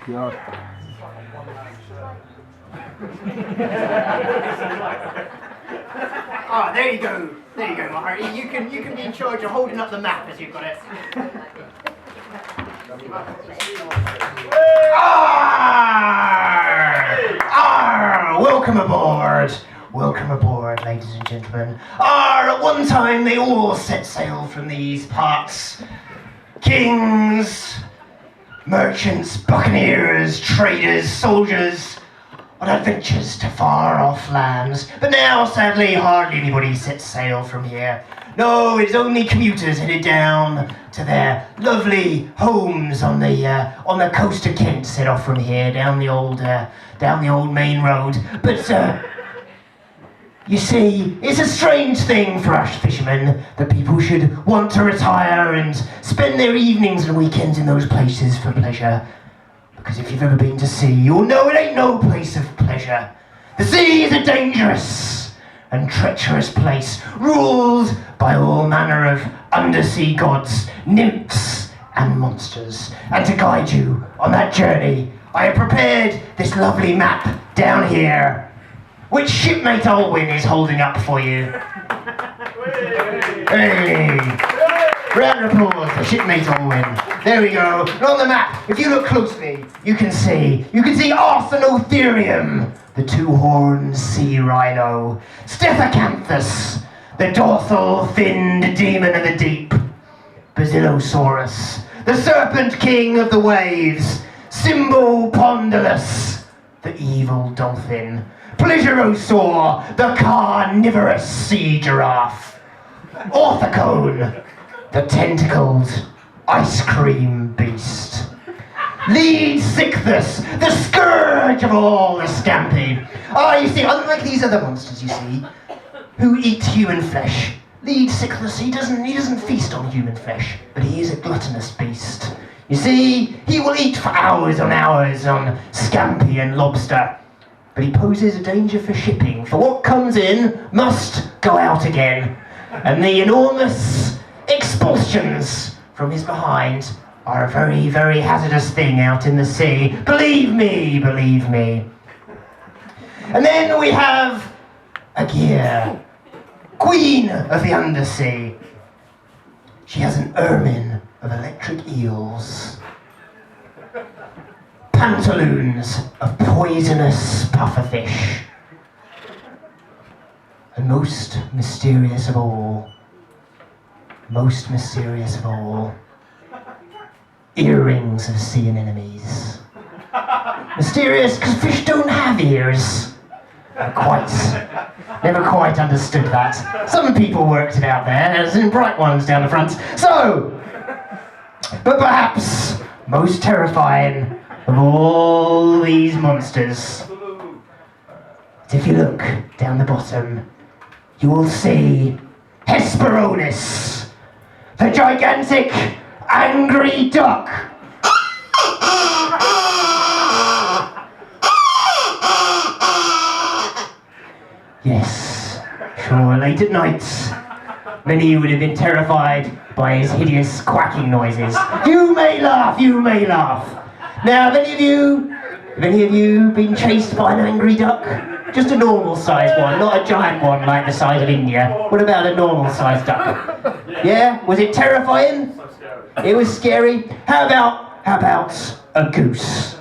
God. Ah, there you go. There you go, my heart. You can be in charge of holding up the map as you've got it. Welcome aboard. Welcome aboard, ladies and gentlemen. At one time they all set sail from these parts. Kings, merchants, buccaneers, traders, soldiers, on adventures to far-off lands. But now, sadly, hardly anybody sets sail from here. No, it's only commuters headed down to their lovely homes on the coast of Kent. Set off from here down the old main road. But you see, it's a strange thing for us fishermen that people should want to retire and spend their evenings and weekends in those places for pleasure. Because if you've ever been to sea, you'll know it ain't no place of pleasure. The sea is a dangerous and treacherous place, ruled by all manner of undersea gods, nymphs and monsters. And to guide you on that journey, I have prepared this lovely map down here, which shipmate Olwyn is holding up for you. Hey! Round of applause for shipmate Olwyn. There we go. And on the map, if you look closely, you can see Arthenotherium, the two-horned sea rhino, Stephacanthus, the dorsal-finned demon of the deep, Basilosaurus, the serpent king of the waves, Symbopondylus, the evil dolphin, Plesiosaur, the carnivorous sea giraffe, Orthocone, the tentacled ice cream beast, Leedsichthus, the scourge of all the scampi. You see, unlike these other monsters, you see, who eat human flesh, Leedsichthus, he doesn't feast on human flesh, but he is a gluttonous beast. You see, he will eat for hours on hours on scampi and lobster, but he poses a danger for shipping, for what comes in must go out again, and the enormous expulsions from his behind are a very, very hazardous thing out in the sea. Believe me, believe me. And then we have AAARGH, Queen of the Undersea. She has an ermine of electric eels, pantaloons of poisonous pufferfish, and most mysterious of all, earrings of sea anemones. Mysterious because fish don't have ears. Never quite understood that. Some people worked it out there. There's some bright ones down the front. So, but perhaps most terrifying of all these monsters, if you look down the bottom, you will see Hesperornis, the gigantic angry duck. Yes, sure, late at night, many would have been terrified by his hideous quacking noises. You may laugh. Now, have any of you been chased by an angry duck? Just a normal sized one, not a giant one like the size of India. What about a normal sized duck? Yeah? Was it terrifying? It was scary. How about a goose?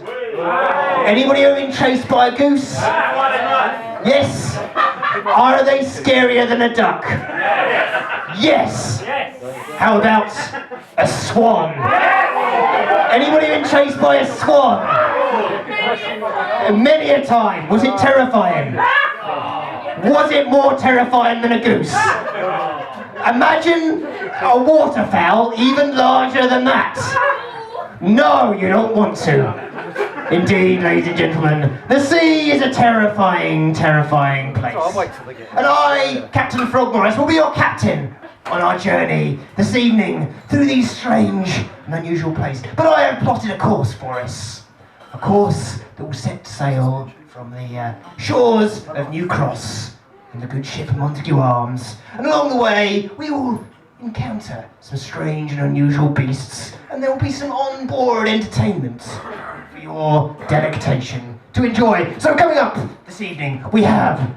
Anybody ever been chased by a goose? Yes? Are they scarier than a duck? Yes. How about a swan? Anybody been chased by a swan? Many a time. Was it terrifying? Was it more terrifying than a goose? Imagine a waterfowl even larger than that. No, you don't want to. Indeed, ladies and gentlemen, the sea is a terrifying, terrifying place. And I, Captain Frogmorris, will be your captain on our journey this evening through these strange and unusual places. But I have plotted a course for us. A course that will set sail from the shores of New Cross in the good ship Montague Arms. And along the way, we will encounter some strange and unusual beasts, and there will be some on-board entertainment. for your delectation to enjoy. So coming up this evening, we have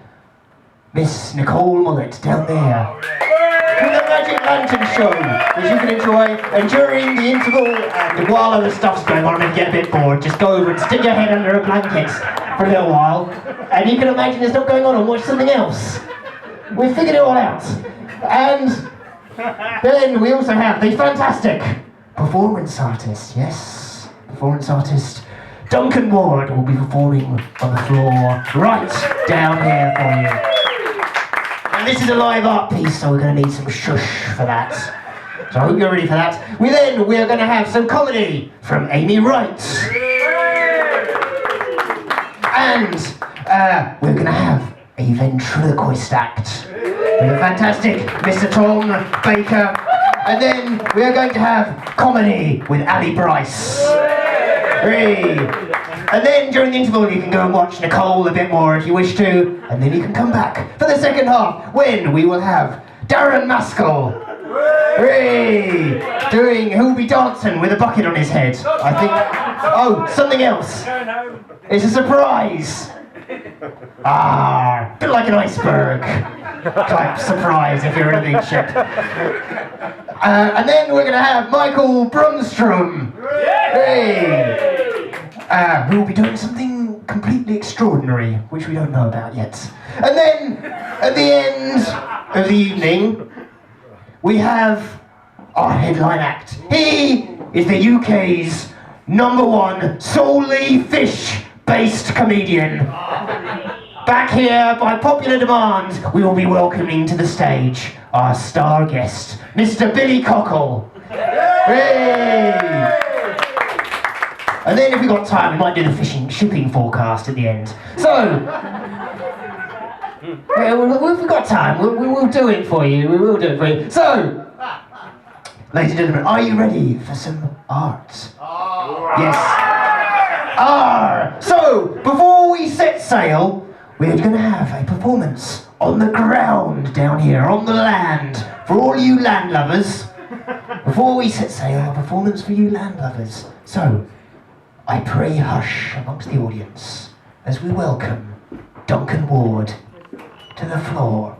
Miss Nicole Mullet down there with the Magic Lantern Show, which you can enjoy. And during the interval and while other stuff's going on and get a bit bored, just go over and stick your head under a blanket for a little while, and you can imagine there's stuff going on and watch something else. We figured it all out. And then we also have the fantastic performance artist, yes, performance artist Duncan Ward will be performing on the floor right down here for you. And this is a live art piece, so we're going to need some shush for that. So I hope you're ready for that. We are going to have some comedy from Amy Wright. And we're going to have a ventriloquist act with a fantastic Mr. Tom Baker. And then we are going to have comedy with Ali Bryce. Hooray. And then during the interval you can go and watch Nicole a bit more if you wish to, and then you can come back for the second half when we will have Darren Maskell. Hooray! Who'll be dancing with a bucket on his head, I think. Oh, something else. It's a surprise. A bit like an iceberg type surprise if you're in a big ship. And then we're going to have Michael Brunstrom. Hooray! Who will be doing something completely extraordinary, which we don't know about yet. And then, at the end of the evening, we have our headline act. He is the UK's #1 solely fish-based comedian. Back here, by popular demand, we will be welcoming to the stage our star guest, Mr. Billy Cockle. Hey! And then if we've got time, we might do the shipping forecast at the end. So, if we've got time, we'll do it for you. We will do it for you. So, ladies and gentlemen, are you ready for some art? Yes. So, before we set sail, we're going to have a performance on the ground down here, on the land, for all you land lovers. Before we set sail, a performance for you land lovers. So, I pray hush amongst the audience as we welcome Duncan Ward to the floor.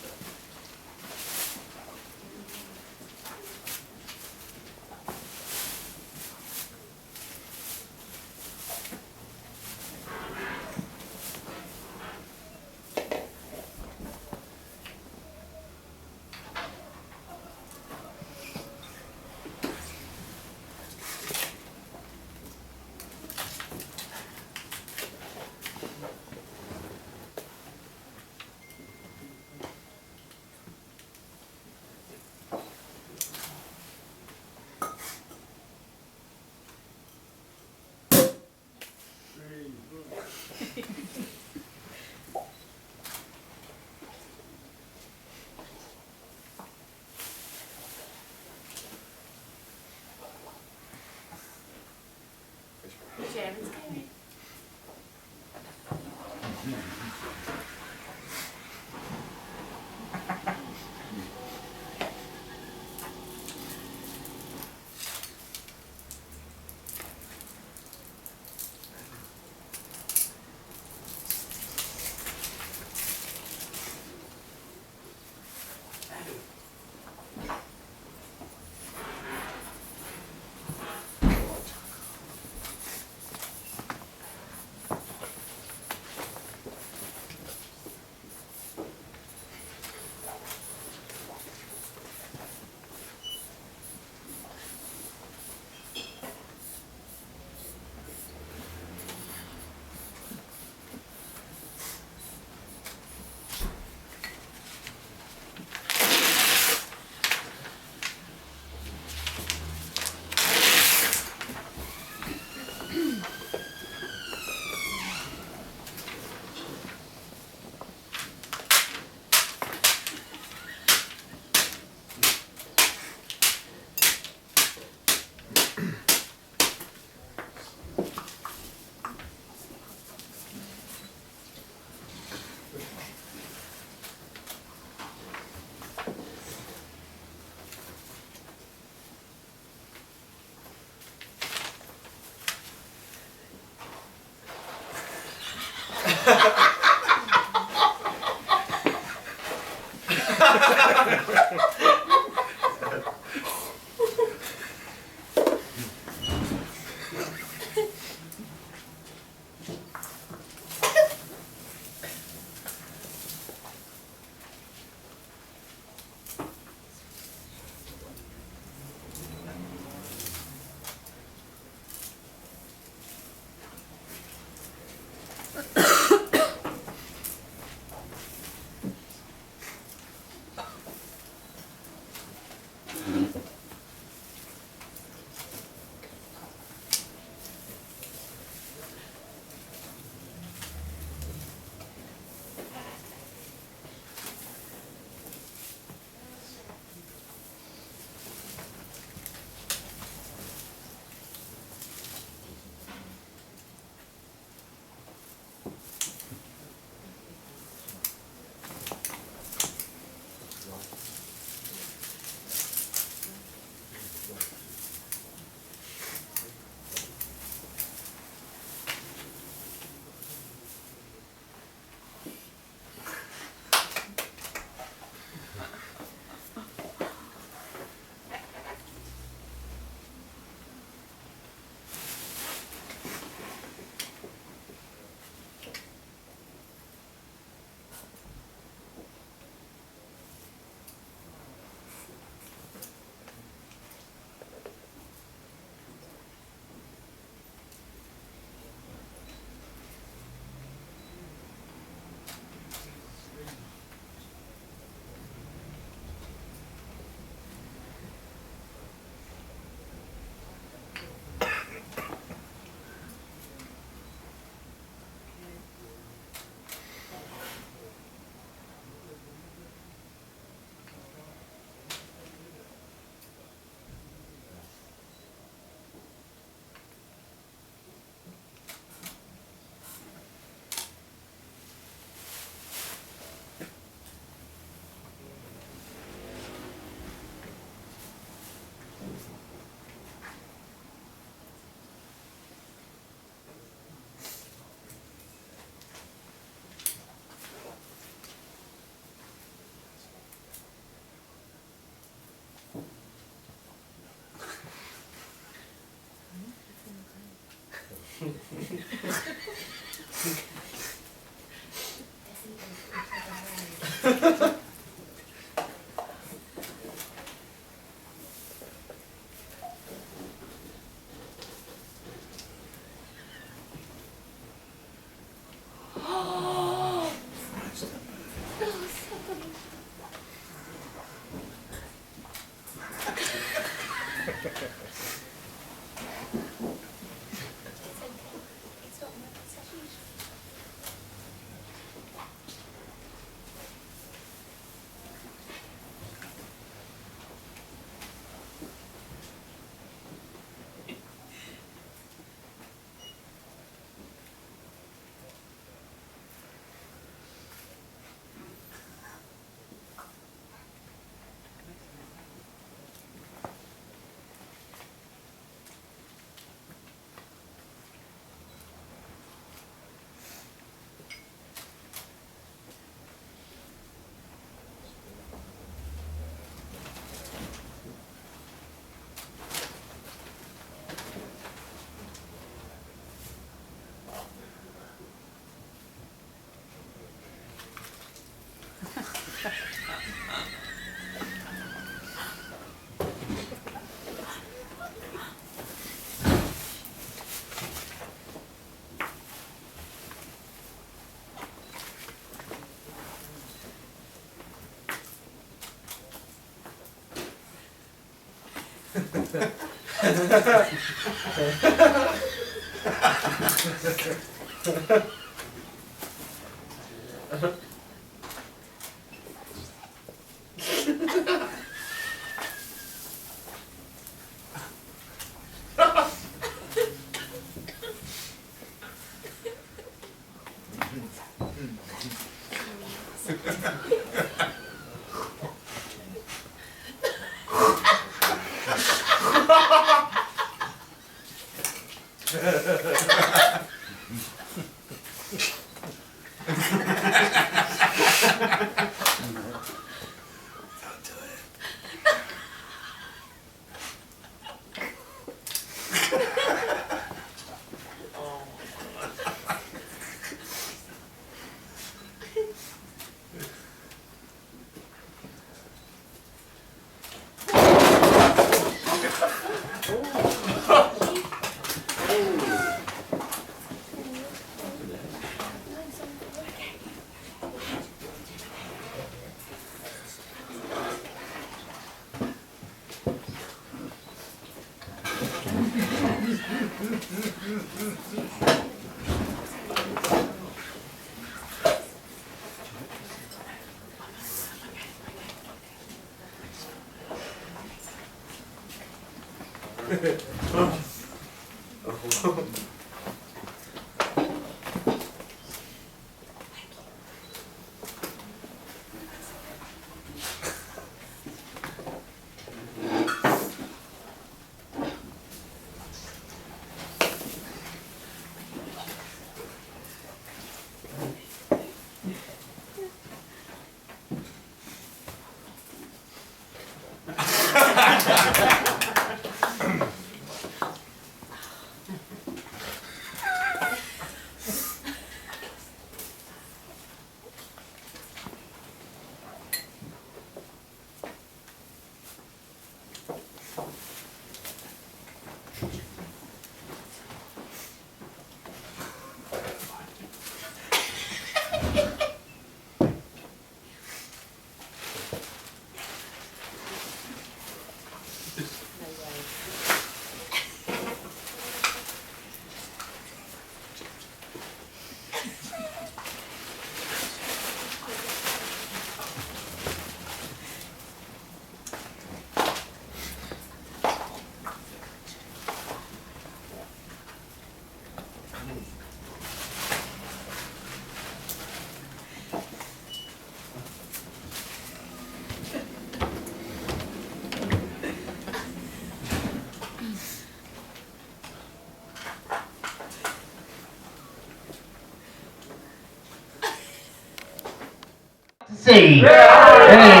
Sea. Hey.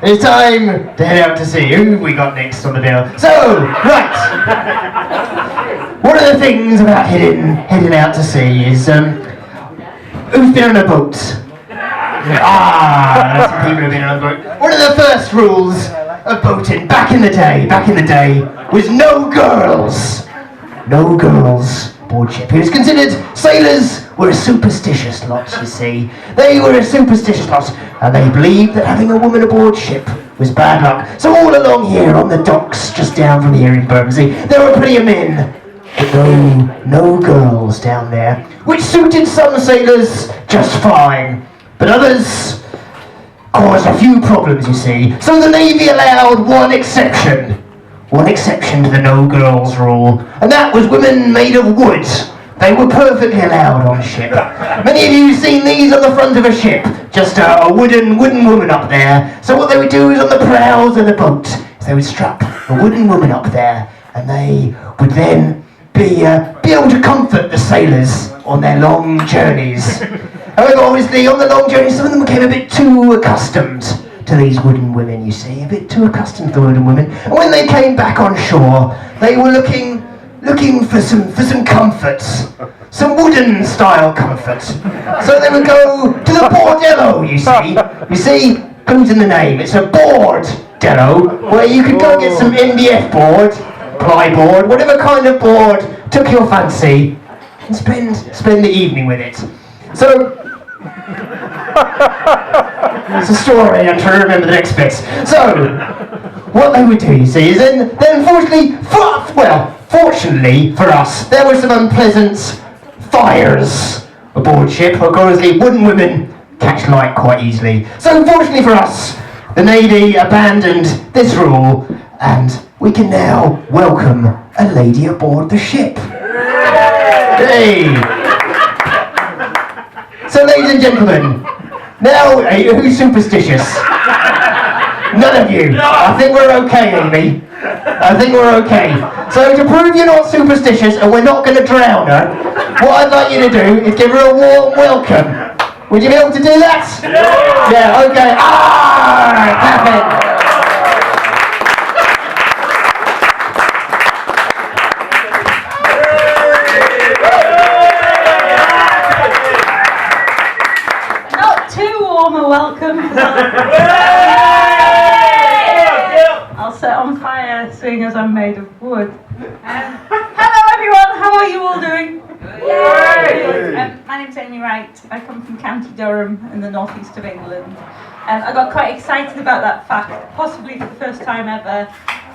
It's time to head out to sea. Who we got next on the bill? So, right. One of the things about heading out to sea is who's been on a boat? Lots of people have been on a boat. One of the first rules of boating back in the day was no girls. No girls aboard ship. It was considered sailors were a superstitious lot, you see. They were a superstitious lot, and they believed that having a woman aboard ship was bad luck. So all along here on the docks, just down from here in Bermondsey, there were plenty of men, but no girls down there, which suited some sailors just fine, but others caused a few problems, you see. So the Navy allowed one exception to the no girls rule, and that was women made of wood. They were perfectly allowed on ship. Many of you have seen these on the front of a ship, just a wooden woman up there. So what they would do is on the prows of the boat, is they would strap a wooden woman up there, and they would then be able to comfort the sailors on their long journeys. However, obviously, on the long journeys, some of them became a bit too accustomed to these wooden women, you see, a bit too accustomed to the wooden women. And when they came back on shore, they were looking for some comforts, some wooden style comforts. So they would go to the bordello, you see. You see, comes in the name. It's a bordello where you could go get some MDF board, ply board, whatever kind of board took your fancy, and spend the evening with it. So it's a story, I'm trying to remember the next bits. So, what they would do, you see, is then fortunately for us, there were some unpleasant fires aboard ship. Of course, the wooden women catch light quite easily. So, fortunately for us, the Navy abandoned this rule, and we can now welcome a lady aboard the ship. Hey! So, ladies and gentlemen, now, who's superstitious? None of you. I think we're okay, Amy. I think we're okay. So, to prove you're not superstitious and we're not going to drown her, what I'd like you to do is give her a warm welcome. Would you be able to do that? Yeah, okay. Perfect. Welcome. I'll set on fire, seeing as I'm made of wood. Hello everyone, how are you all doing? My name's Amy Wright. I come from County Durham in the northeast of England. I got quite excited about that fact, possibly for the first time ever,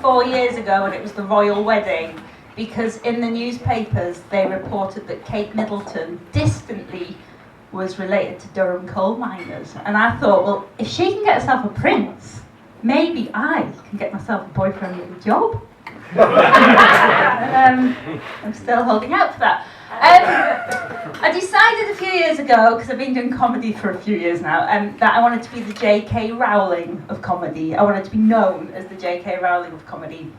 4 years ago, when it was the royal wedding because in the newspapers they reported that Kate Middleton distantly was related to Durham coal miners. And I thought, well, if she can get herself a prince, maybe I can get myself a boyfriend with a job. I'm still holding out for that. I decided a few years ago, because I've been doing comedy for a few years now, that I wanted to be the J.K. Rowling of comedy. I wanted to be known as the J.K. Rowling of comedy.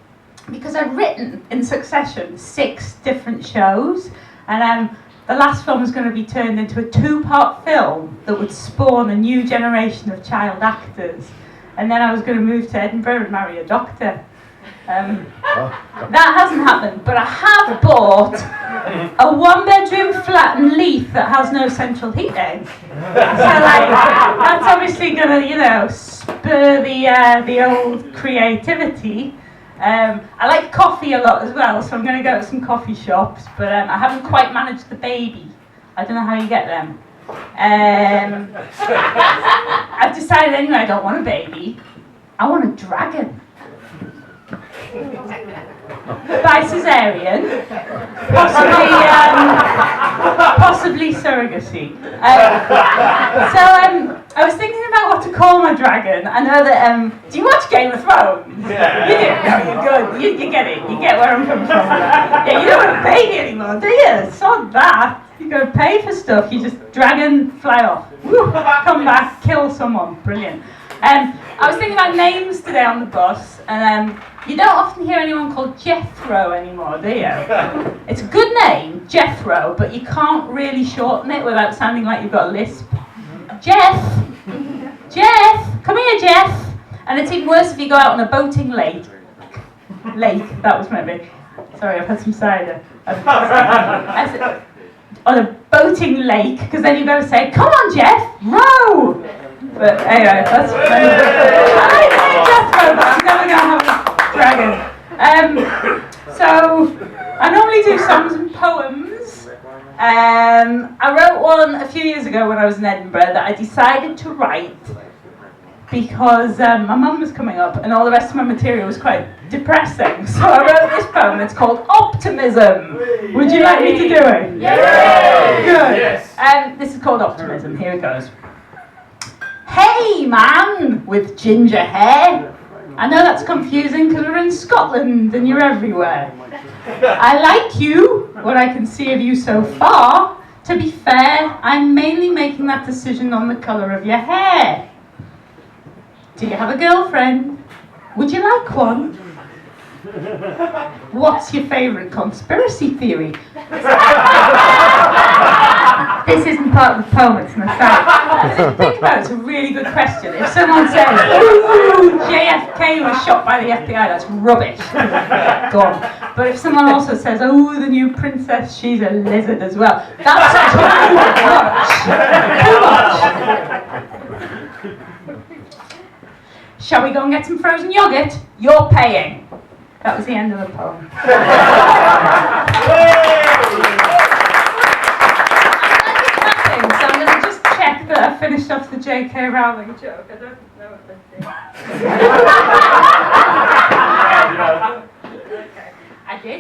Because I've written, in succession, 6 different shows, and the last film was going to be turned into a 2-part film that would spawn a new generation of child actors. And then I was going to move to Edinburgh and marry a doctor. That hasn't happened, but I have bought a 1-bedroom flat in Leith that has no central heating. So that's obviously going to, spur the old creativity. I like coffee a lot as well, so I'm going to go to some coffee shops, but I haven't quite managed the baby. I don't know how you get them. I've decided anyway I don't want a baby. I want a dragon. By cesarean, possibly surrogacy. So I was thinking about what to call my dragon. I know that. Do you watch Game of Thrones? Yeah. You do. No, you're good. You get it. You get where I'm coming from. Yeah, you don't want a baby anymore, do you? Sod that. You got to pay for stuff. You just dragon, fly off, woo, come back, kill someone. Brilliant. I was thinking about names today on the bus, and you don't often hear anyone called Jethro anymore, do you? It's a good name, Jethro, but you can't really shorten it without sounding like you've got a lisp. Jeff, come here, Jeff. And it's even worse if you go out on a boating lake. That was maybe. Sorry, I've had some cider. On a boating lake, because then you've got to say, "Come on, Jeff, row." But anyway, that's I like Jethro, but I'm never going to have a dragon. So I normally do songs and poems. I wrote one a few years ago when I was in Edinburgh that I decided to write because my mum was coming up and all the rest of my material was quite depressing. So I wrote this poem. It's called Optimism. Would you like me to do it? Yes. Good. Yes. This is called Optimism. Here it goes. Hey man with ginger hair. I know that's confusing because we're in Scotland and you're everywhere. I like you, what I can see of you so far. To be fair, I'm mainly making that decision on the colour of your hair. Do you have a girlfriend? Would you like one? What's your favourite conspiracy theory? This isn't part of the poem, it's an aside. Think about it, it's a really good question. If someone says, "Ooh, JFK was shot by the FBI," that's rubbish. Gone. But if someone also says, "Oh, the new princess, she's a lizard as well," that's too much. Shall we go and get some frozen yogurt? You're paying. That was the end of the poem. So I'm going to just check that I finished off the J.K. Rowling joke. I don't know if I did. Okay. I did.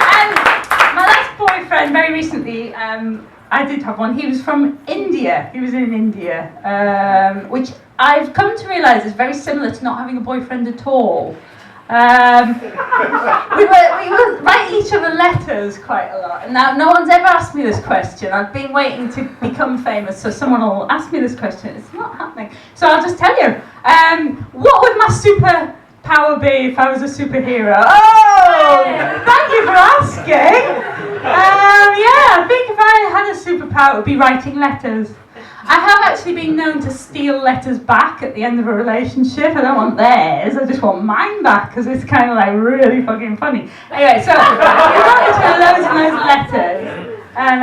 And my last boyfriend, very recently, I did have one. He was from India. He was in India, which I've come to realise is very similar to not having a boyfriend at all. We would write each other letters quite a lot. And now no one's ever asked me this question. I've been waiting to become famous so someone will ask me this question. It's not happening. So I'll just tell you. What would my superpower be if I was a superhero? Oh, thank you for asking. Yeah, I think if I had a superpower, it would be writing letters. I have actually been known to steal letters back at the end of a relationship. I don't want theirs, I just want mine back because it's kind of like really fucking funny. Anyway, so you wrote loads and loads of letters. And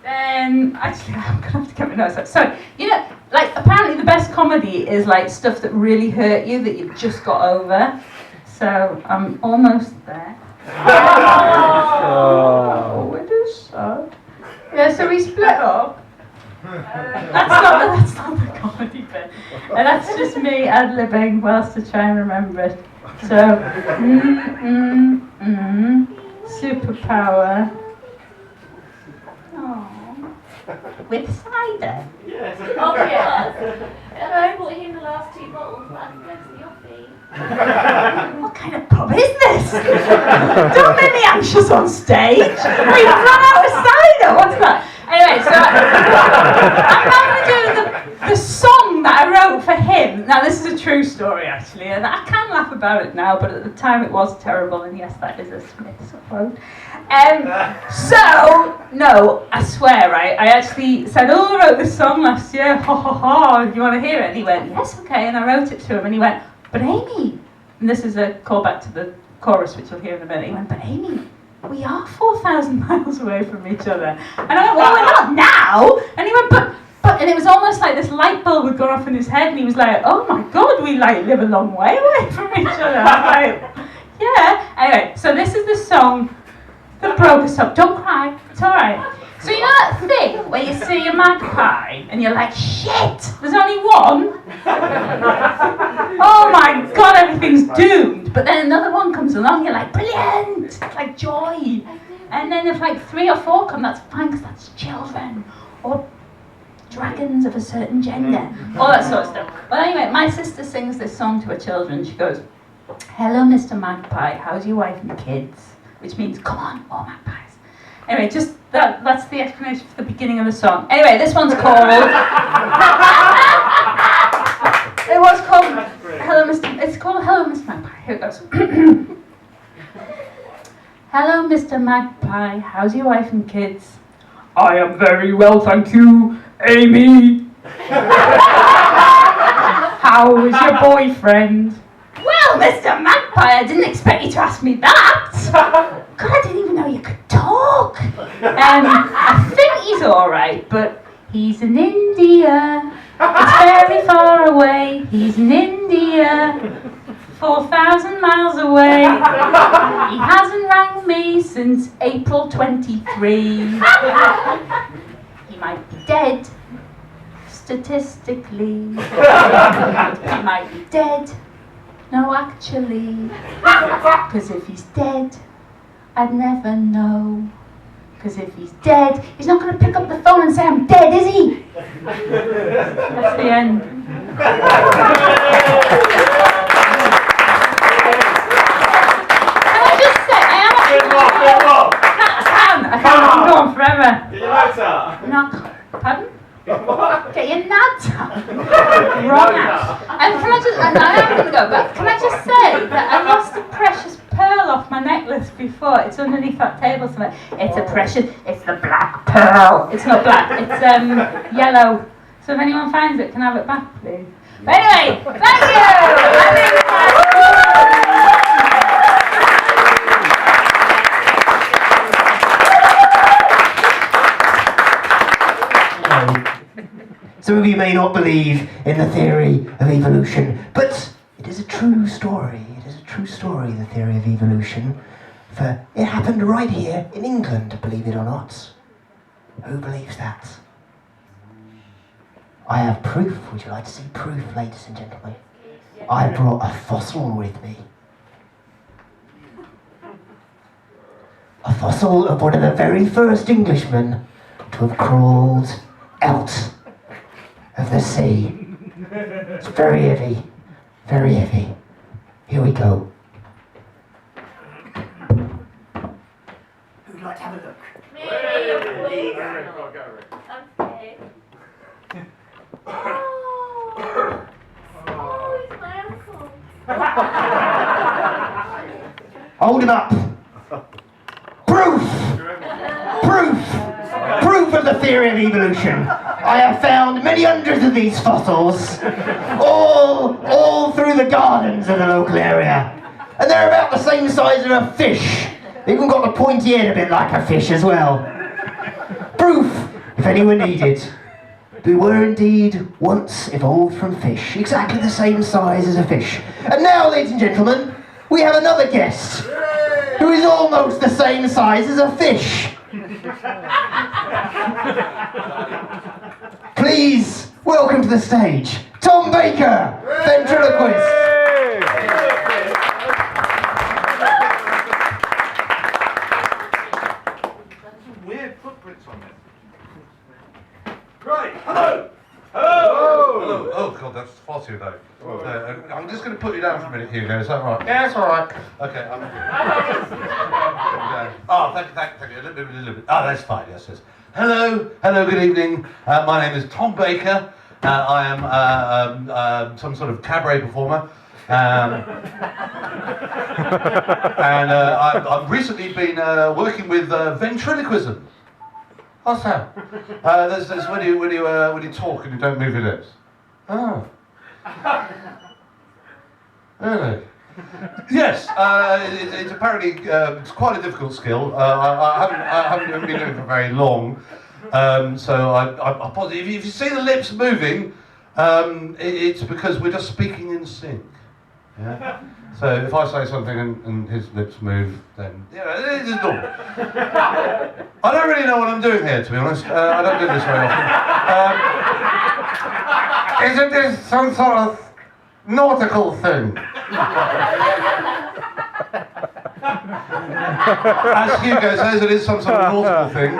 then, actually, I'm going to have to get my notes up. So, like, apparently the best comedy is like stuff that really hurt you that you've just got over. So, I'm almost there. Oh, it is sad. Yeah, so we split up. That's not the comedy bit. And that's just me ad-libbing whilst I try and remember it. So, superpower. Oh, with cider. Yes. Oh yes. And I bought him the last 2 bottles, but I can go to the office. What kind of pub is this? Don't make me anxious on stage. We've run out of cider. What's that? Anyway, so I'm now going to do the song that I wrote for him. Now, this is a true story, actually, and I can laugh about it now, but at the time it was terrible, and yes, that is a Smith's quote. No, I swear, right, I actually said, I wrote this song last year, ha ha ha, you want to hear it? And he went, yes, okay, and I wrote it to him, and he went, but Amy, and this is a callback to the chorus, which you'll hear in a minute, he went, but Amy, we are 4,000 miles away from each other. And I went, well, we're not now. And he went, but, and it was almost like this light bulb had gone off in his head, and he was like, oh my God, we live a long way away from each other. I'm like, yeah. Anyway, so this is the song that broke us up. Don't cry, it's all right. So you know that thing where you see a magpie and you're like, shit, there's only one? Oh my God, everything's doomed. But then another one comes along, you're like, brilliant, it's like joy. And then if like 3 or 4 come, that's fine, because that's children. Or dragons of a certain gender. All that sort of stuff. But anyway, my sister sings this song to her children. She goes, hello, Mr. Magpie, how's your wife and kids? Which means, come on, more magpies. Anyway, just that's the explanation for the beginning of the song. Anyway, this one's called... It was called Hello, Mr. It's called Hello, Mr. Magpie. Here it goes. Hello, Mr. Magpie. How's your wife and kids? I am very well, thank you, Amy. How is your boyfriend? Well, Mr. Magpie, I didn't expect you to ask me that. God, I didn't even know you could talk. I think he's all right, but he's in India. It's very far away. He's in India, 4,000 miles away. He hasn't rang me since April 23. He might be dead, statistically. He might be dead. No, actually. Because if he's dead, I'd never know. Because if he's dead, he's not going to pick up the phone and say, I'm dead, is he? That's the end. Can I just say, I am actually... I can go on forever. Get your notes out. No, pardon? Get your nads out. Wrong out. And can I just, and I am going to go, but can I just say that I lost a precious pearl off my necklace before. It's underneath that table somewhere. It's a precious, it's the black pearl. It's not black, it's yellow. So if anyone finds it, can I have it back, please? But anyway, thank you! Some of you may not believe in the theory of evolution, but it is a true story. It is a true story, the theory of evolution. For it happened right here in England, believe it or not. Who believes that? I have proof. Would you like to see proof, ladies and gentlemen? I brought a fossil with me. A fossil of one of the very first Englishmen to have crawled out of the sea. It's very heavy, very heavy. Here we go. Who'd like to have a look? Me, please. I'm scared. Oh, it's my uncle. Hold him up. Proof! Proof! Proof of the theory of evolution. I have found many hundreds of these fossils, all through the gardens of the local area. And they're about the same size as a fish. They've even got the pointy head a bit like a fish as well. Proof, if anyone needed. We were indeed once evolved from fish, exactly the same size as a fish. And now, ladies and gentlemen, we have another guest, who is almost the same size as a fish. Please welcome to the stage, Tom Baker, ventriloquist. Weird footprints on it. Right, hello! Hello! Hello! Oh god, that's far too low. I'm just going to put you down for a minute, Hugo, is that right? Yeah, it's alright. Okay, oh, thank you. A little bit. Oh, that's fine, yes. Hello, good evening. My name is Tom Baker. I am some sort of cabaret performer. And I've recently been working with ventriloquism. What's that? There's when you talk and you don't move your lips. Oh. Really? Yes. It's apparently it's quite a difficult skill. I haven't been doing it for very long. So I'm positive. If you see the lips moving, it's because we're just speaking in sync. Yeah. So if I say something and his lips move, then it is normal. I don't really know what I'm doing here, to be honest. I don't do this very often. Isn't this some sort of nautical thing? As Hugo says, it is some sort of nautical thing.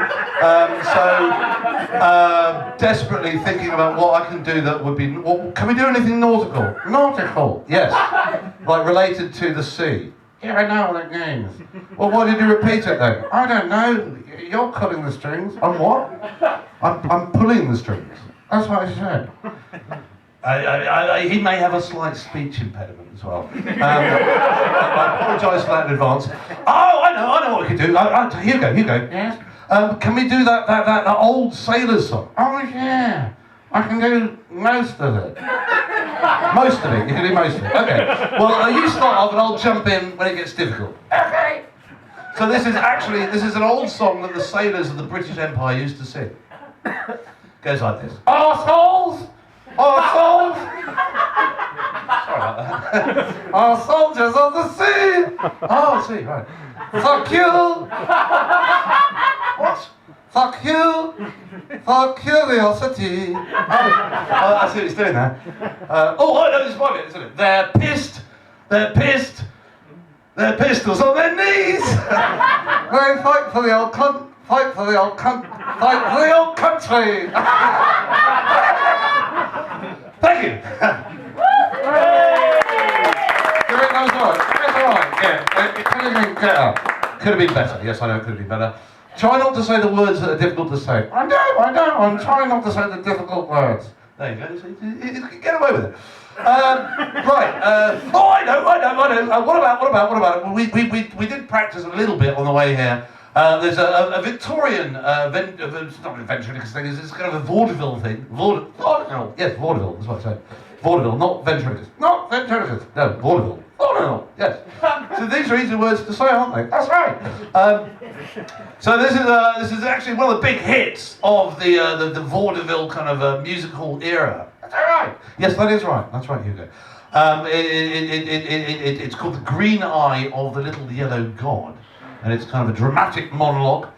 Desperately thinking about what I can do that would be... can we do anything nautical? Nautical? Yes. Like related to the sea. Yeah, I know what it means. Well, why did you repeat it then? I don't know. You're cutting the strings. I'm what? I'm pulling the strings. That's what I said. He may have a slight speech impediment as well. I apologise for that in advance. Oh, I know what we can do. Hugo. Yes? Can we do that old sailor song? Oh, yeah. I can do most of it. Most of it? You can do most of it. Okay. Well, you start off and I'll jump in when it gets difficult. Okay. So this is an old song that the sailors of the British Empire used to sing. Goes like this. Arseholes! Arseholes! Sorry about that. Our soldiers of the sea! Oh, sea, right. Fuck you! What? Fuck you! For curiosity! Oh, I see what he's doing there. I know this one bit, isn't it? They're pissed! They're pistols on their knees! They fight for the old country! Fight for the old country! Thank you! That was alright. Yeah, it could have been better. Could have been better. Yes, I know it could have been better. Try not to say the words that are difficult to say. I know. I'm trying not to say the difficult words. There you go. Get away with it. Right. I know. What about? We did practice a little bit on the way here. There's a Victorian, not a ventriloquist thing, it's kind of a vaudeville thing. Vaudeville. Yes, vaudeville, that's what I said. Vaudeville, not ventriloquist. Not ventriloquist. No, vaudeville. Vaudeville, yes. So these are easy words to say, aren't they? That's right. So this is actually one of the big hits of the vaudeville kind of musical era. That's all right. Yes, that is right. That's right, Hugo. It's called The Green Eye of the Little Yellow God. And it's kind of a dramatic monologue.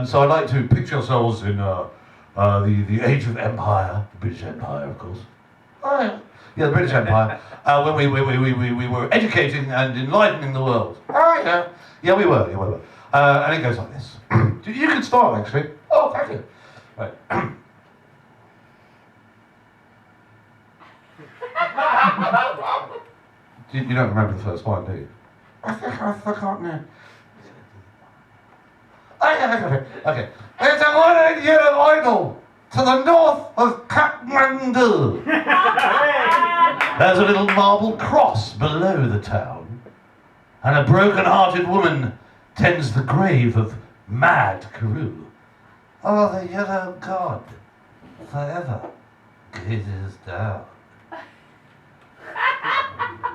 So I'd like to picture ourselves in the age of empire, the British Empire, of course. Oh yeah. Yeah, the British Empire. When we were educating and enlightening the world. Oh yeah. Yeah, we were. And it goes like this. You can start actually. Oh, thank you. Right. You don't remember the first line, do you? I think I've forgotten it. Okay. There's a one yellow idol to the north of Kathmandu. There's a little marble cross below the town, and a broken-hearted woman tends the grave of Mad Karoo. Oh, the yellow god, forever gazes down.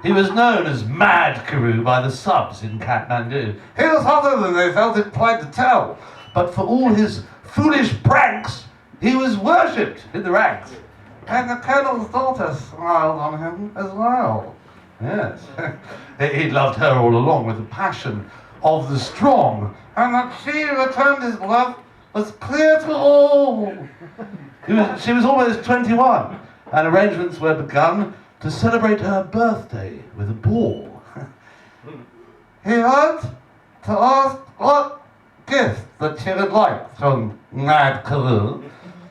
He was known as Mad Karoo by the subs in Kathmandu. He was hotter than they felt inclined to tell, but for all his foolish pranks, he was worshipped in the ranks. And the colonel's daughter smiled on him as well. Yes, he loved her all along with the passion of the strong, and that she returned his love was clear to all. She was almost 21, and arrangements were begun to celebrate her birthday with a ball. He had to ask what gift that she would like from Mad Carew.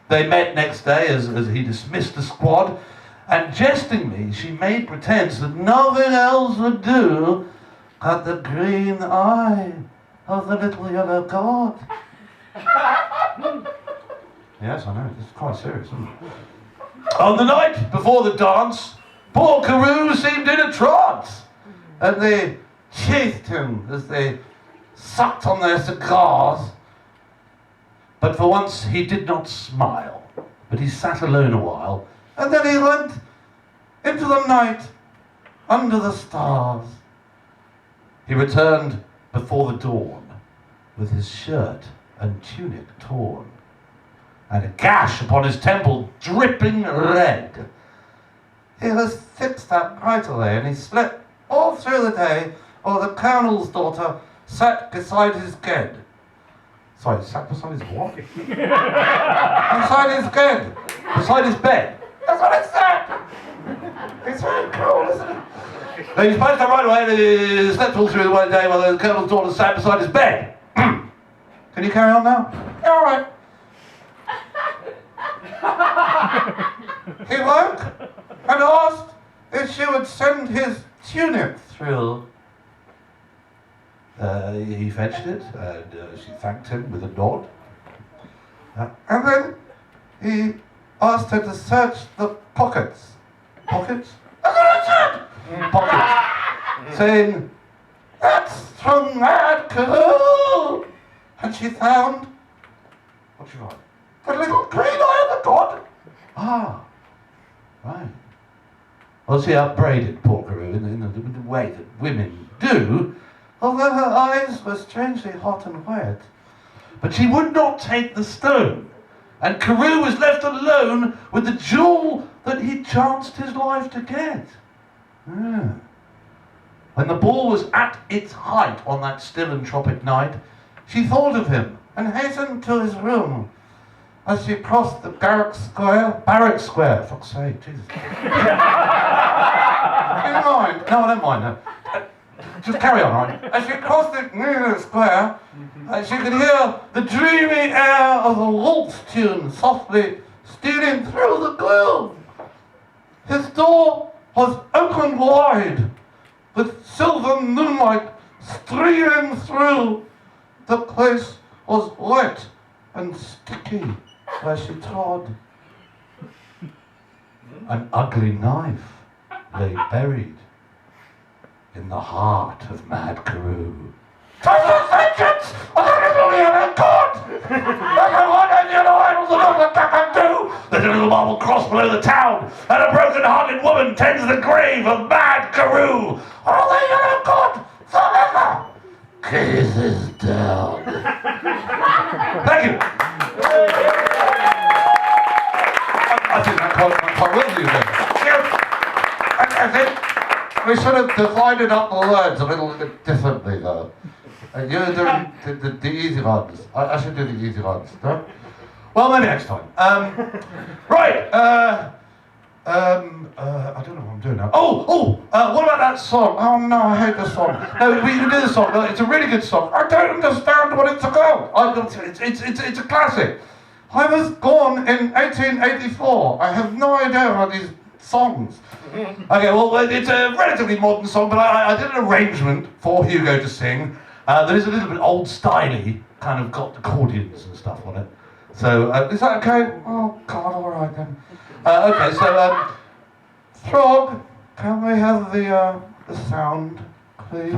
They met next day as he dismissed the squad, and jestingly she made pretense that nothing else would do but the green eye of the little yellow god. Yes, I know, it's quite serious, isn't it? On the night before the dance, poor Carew seemed in a trance, and they chased him as they sucked on their cigars. But for once he did not smile, but he sat alone a while, and then he went into the night under the stars. He returned before the dawn with his shirt and tunic torn, and a gash upon his temple dripping red. He was fixed up right away, and he slept all through the day, while the colonel's daughter sat beside his bed. Sorry, sat beside his what? Beside his bed. Beside his bed. That's what it said. It's very cool, isn't it? Now he's supposed to right away, and he slept all through the one day while the colonel's daughter sat beside his bed. Can you carry on now? Yeah, all right. He woke and asked if she would send his tunic through. He fetched it, and she thanked him with a nod. And then he asked her to search the pockets. Pockets? That's what I said! Pockets. Saying, "That's from Mad Carew!" And she found, what'd she find? The little green eye of the god. Ah, right. Well, she upbraided poor Carew in the way that women do, although her eyes were strangely hot and wet. But she would not take the stone, and Carew was left alone with the jewel that he chanced his life to get. Ah. When the ball was at its height on that still and tropic night, she thought of him and hastened to his room. As she crossed the Barrack Square, fuck's sake, Jesus. Never mind. No, I don't mind. No. Just carry on, right? As she crossed the square, she could hear the dreamy air of a waltz tune softly stealing through the gloom. His door was opened wide, with silver moonlight streaming through. The place was wet and sticky where she trod. An ugly knife lay buried in the heart of Mad Carew. "'Twas the vengeance of the little yellow god! Like a one-eyed yellow idols of all the do. There's a little marble cross below the town, and a broken-hearted woman tends the grave of Mad Carew. Oh, the yellow god, forever kisses down." Thank you. I think that quite well, you know. I think we should have divided up the words a little bit differently, though. You're doing the easy ones. I should do the easy ones, no? Well, maybe next time. Right. I don't know what I'm doing now. What about that song? Oh no, I hate this song. No, we can do the song. No, it's a really good song. I don't understand what it's about. It's a classic. I was born in 1884. I have no idea about these songs. Okay, well, it's a relatively modern song, but I did an arrangement for Hugo to sing that is a little bit old-styley, kind of got accordions and stuff on it. So, is that okay? Oh, God, all right then. Okay, so, Frog, can we have the sound, please?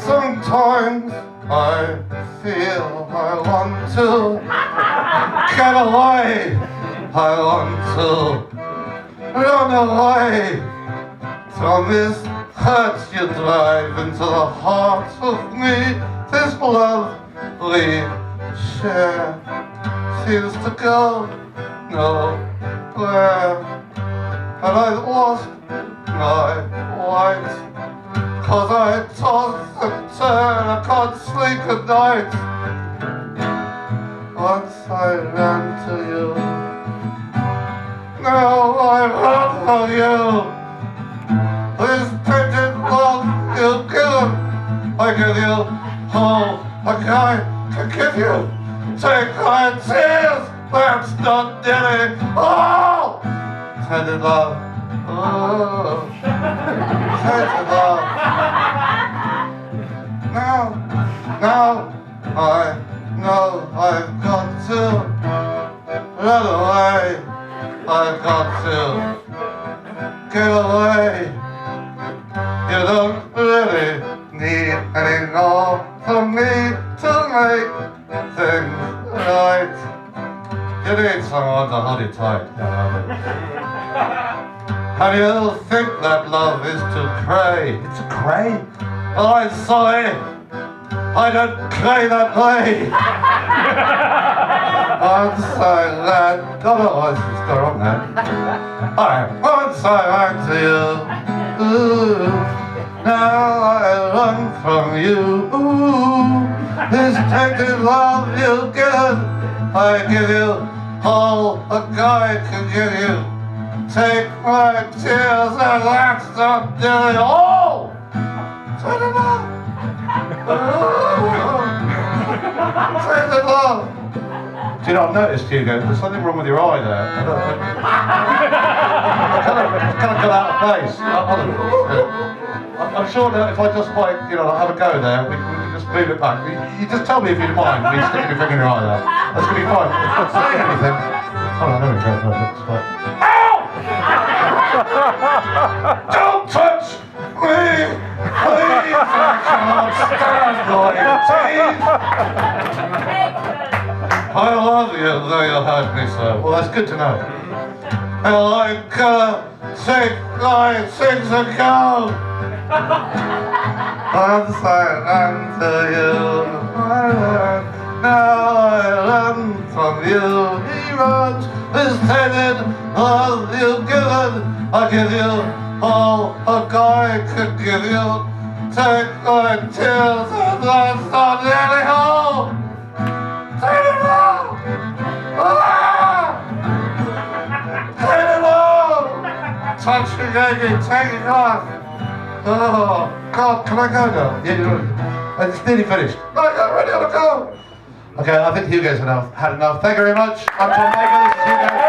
Sometimes I feel I want to get away. I want to run away from this hurt you drive into the heart of me. This love we share seems to go know where, and I lost my white, 'cause I toss and turn, I can't sleep at night. Once I ran to you, now I run from you. This tainted love you've given, I give you all a guy can give you. Take my tears, that's not Dilly. Oh, tainted love. Oh, tainted love. Now I know I've got to run away. I've got to get away. You don't really need any more from me to make things right. You need someone to hold it tight. And you think that love is to pray. It's a cray? Oh, I'm sorry. I don't cray that way. Once I land. Oh, no, it's got wrong now. Alright, once I ran to you. Ooh, now I run from you. Ooh, this tainted love you've given, I give you all a guy can give you. Take my tears and that's not doing. Oh, tainted love. Tainted love. Do you know, I've noticed, Hugo, there's something wrong with your eye there. I kind of got out of place. I'm sure that if I just like, have a go there, we can just move it back. You just tell me if you don't mind me sticking your finger in your eye there. That's going to be fine. If I'm not saying anything. Oh, no, there we go. No, that's fine. Ow! Don't touch me! Please, I can't stand your teeth! I love you, though you hurt me so. Well, that's good to know. And I'm gonna take my things and go. Once I ran to you, now I run from you. He runs, this tainted love you've given. I give you all a guy could give you. Take my tears and that's not really all. Tainted love! Ah! Tainted love! Touch me, baby, take it off. Oh, God, can I go now? Yeah, it's nearly finished. I got ready to go. Okay, I think Hugo's had enough. Thank you very much. I'm Tom Baker, this is Hugo.